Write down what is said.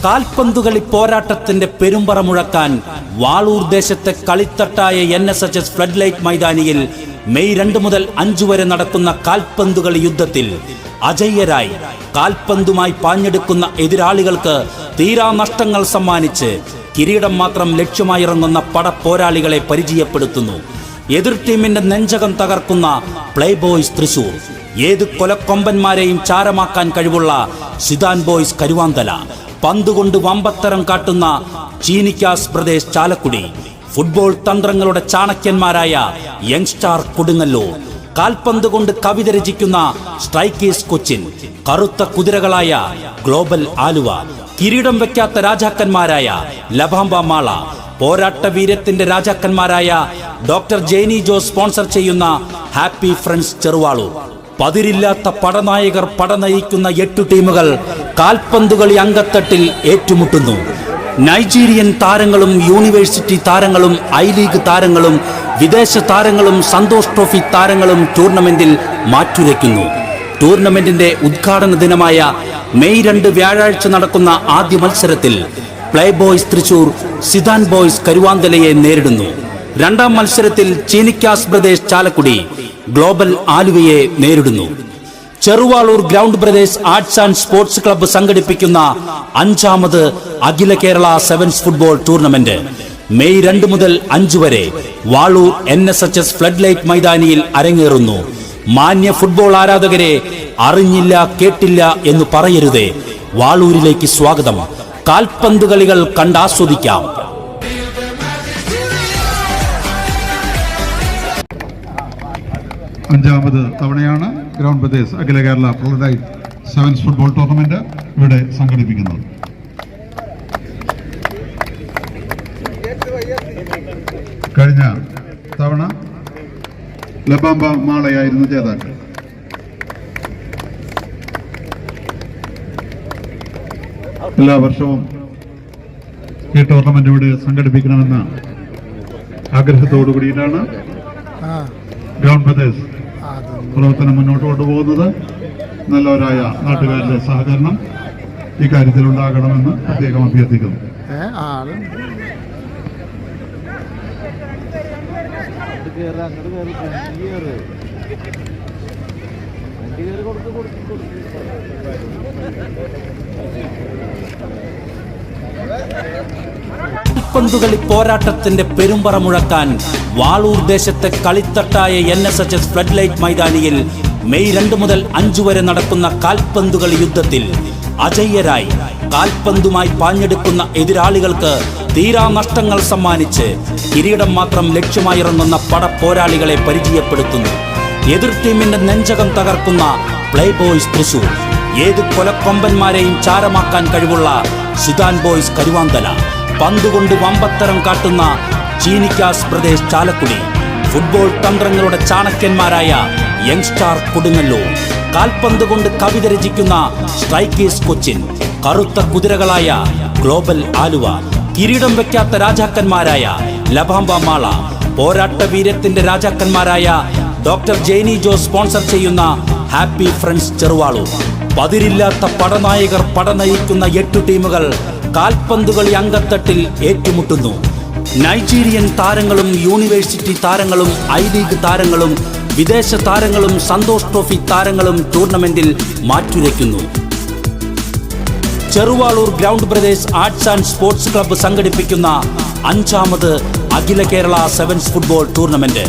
കാൽപന്തുകളി പോരാട്ടത്തിന്റെ പെരുമ്പറ മുഴക്കാൻ വാളൂർ ദേശത്തെ കളിത്തട്ടായ NSHS flood light മൈതാനിയിൽ മെയ് 2 മുതൽ 5 വരെ നടക്കുന്ന കാൽപന്തുകളി യുദ്ധത്തിൽ അജയ്യരായി കാൽപന്തുമായി പാഞ്ഞെടുക്കുന്ന എതിരാളികൾക്ക് തീരാ നഷ്ടങ്ങൾ സമ്മാനിച്ച് കിരീടം മാത്രം ലക്ഷ്യമായിറങ്ങുന്ന പടപ്പോരാളികളെ പരിചയപ്പെടുത്തുന്നു. എതിർ ടീമിന്റെ നെഞ്ചകം തകർക്കുന്ന പ്ലേ ബോയ്സ് തൃശൂർ, ഏത് കൊലക്കൊമ്പന്മാരെയും ചാരമാക്കാൻ കഴിവുള്ള സിദാൻ ബോയ്സ് കരുവാന്തല, പന്തുകൊണ്ട് വമ്പത്തരം കാട്ടുന്ന ചീനിക്കാസ് ബ്രദേഴ്സ് ചാലക്കുടി, ഫുട്ബോൾ തന്ത്രങ്ങളുടെ ചാണക്യന്മാരായ യങ്സ്റ്റാർ കൊടുങ്ങല്ലൂർ, കാൽപന്ത് കൊണ്ട് കവിത രചിക്കുന്ന സ്ട്രൈക്കേഴ്സ് കൊച്ചിൻ, കറുത്ത കുതിരകളായ ഗ്ലോബൽ ആലുവ, കിരീടം വെക്കാത്ത രാജാക്കന്മാരായ ലഭാംബ മാള, പോരാട്ട വീരത്തിന്റെ രാജാക്കന്മാരായ ഡോക്ടർ ജെയ്നി ജോസ് സ്പോൺസർ ചെയ്യുന്ന ഹാപ്പി ഫ്രണ്ട്സ് ചെറുവാളൂർ. പതിരില്ലാത്ത പടനായകർ പടനയിക്കുന്ന 8 ടീമുകൾ കാൽപന്തുകളി അങ്കത്തട്ടിൽ ഏറ്റുമുട്ടുന്നു. നൈജീരിയൻ താരങ്ങളും യൂണിവേഴ്സിറ്റി താരങ്ങളും ഐ ലീഗ് താരങ്ങളും വിദേശ താരങ്ങളും സന്തോഷ് ട്രോഫി താരങ്ങളും ടൂർണമെന്റിൽ മാറ്റുരയ്ക്കുന്നു. ടൂർണമെന്റിന്റെ ഉദ്ഘാടന ദിനമായ മെയ് 2 വ്യാഴാഴ്ച നടക്കുന്ന ആദ്യ മത്സരത്തിൽ play boys Thrissur Zidane boys കരുവാന്തലയെ നേരിടുന്നു. രണ്ടാം മത്സരത്തിൽ ചീനിക്കാസ് ബ്രദേഴ്സ് ചാലക്കുടി ഗ്ലോബൽ ആലുവയെ നേരിടുന്നു. Cheruvalur ground brothers arts and sports club സംഘടിപ്പിക്കുന്ന 5ാമത് അഖില Kerala sevens football tournament May 2 മുതൽ 5 വരെ വാളൂർ NSHS ഫ്ലഡ് ലൈറ്റ് മൈതാനിയിൽ അരങ്ങേറുന്നു. മാന്യ ഫുട്ബോൾ ആരാധകരെ, അറിഞ്ഞില്ല കേട്ടില്ല എന്ന് പറയരുതേ, വാളൂരിലേക്ക് സ്വാഗതം. കാൽപന്ത് കളികൾ കണ്ടാസ്വദിക്കാം. അഞ്ചാമത് തവണയാണ് ഗ്രൗണ്ട് ബ്രദേഴ്സ് അഖില Kerala flood light sevens football tournament ഇവിടെ സംഘടിപ്പിക്കുന്നത്. കഴിഞ്ഞ തവണ ലബാംബ മാളയായിരുന്നു ജേതാക്കൾ. എല്ലാ വർഷവും ഈ ടൂർണമെന്റ് ഇവിടെ സംഘടിപ്പിക്കണമെന്ന ആഗ്രഹത്തോടു കൂടിയിട്ടാണ് ഗ്രൗണ്ട് ബ്രദേഴ്സ് പ്രവർത്തനം മുന്നോട്ട് കൊണ്ടുപോകുന്നത്. നല്ലവരായ നാട്ടുകാരുടെ സഹകരണം ഈ കാര്യത്തിൽ ഉണ്ടാകണമെന്ന് പ്രത്യേകം അഭ്യർത്ഥിക്കുന്നു. കാൽപന്തുകളി പോരാട്ടത്തിന്റെ പെരുമ്പറ മുഴക്കാൻ വാളൂർ ദേശത്തെ കളിത്തട്ടായ NSHS ഫ്ലഡ് ലൈറ്റ് മൈതാനിയിൽ മെയ് 2 മുതൽ 5 വരെ നടക്കുന്ന കാൽപന്തുകളി യുദ്ധത്തിൽ അജയ്യരായി കാൽപന്തുമായി പാഞ്ഞെടുക്കുന്ന എതിരാളികൾക്ക് തീരാ നഷ്ടങ്ങൾ സമ്മാനിച്ച് കിരീടം മാത്രം ലക്ഷ്യമായിറങ്ങുന്ന പടപ്പോരാളികളെ പരിചയപ്പെടുത്തുന്നു. എതിർ ടീമിന്റെ നെഞ്ചകം തകർക്കുന്ന പ്ലേ ബോയ്സ് തൃശൂർ, ഏത് കൊലക്കൊമ്പന്മാരെയും ചാരമാക്കാൻ കഴിവുള്ള സിദാൻ ബോയ്സ് കരുവാന്തല, പന്തുകൊണ്ട് വമ്പത്തരം കാട്ടുന്ന ചീനിക്കാസ് ബ്രദേഴ്സ് ചാലക്കുടി, ഫുട്ബോൾ തന്ത്രങ്ങളുടെ ചാണക്യന്മാരായ യങ്സ്റ്റാർ കൊടുങ്ങല്ലൂർ, കാൽപന്ത് കൊണ്ട് കവിത രചിക്കുന്ന സ്ട്രൈക്കേഴ്സ് കൊച്ചിൻ, കറുത്ത കുതിരകളായ ഗ്ലോബൽ ആലുവ, കിരീടം വെക്കാത്ത രാജാക്കന്മാരായ ലഭാംബ മാള, പോരാട്ട വീരത്തിന്റെ രാജാക്കന്മാരായ ഡോക്ടർ ജെയ്നി ജോസ് സ്പോൺസർ ചെയ്യുന്ന ഹാപ്പി ഫ്രണ്ട്സ് ചെറുവാളൂർ. പതിരില്ലാത്ത പടനായകർ പടനയിക്കുന്ന 8 ടീമുകൾ കാൽപന്തുകളി അങ്കത്തട്ടിൽ ഏറ്റുമുട്ടുന്നു. നൈജീരിയൻ താരങ്ങളും യൂണിവേഴ്സിറ്റി താരങ്ങളും ഐ ലീഗ് താരങ്ങളും വിദേശ താരങ്ങളും സന്തോഷ് ട്രോഫി താരങ്ങളും ടൂർണമെന്റിൽ മാറ്റുരയ്ക്കുന്നു. Cheruvalur ground brothers arts and sports club സംഘടിപ്പിക്കുന്ന 5ാമത് അഖില കേരള സെവൻസ് ഫുട്ബോൾ ടൂർണമെന്റ്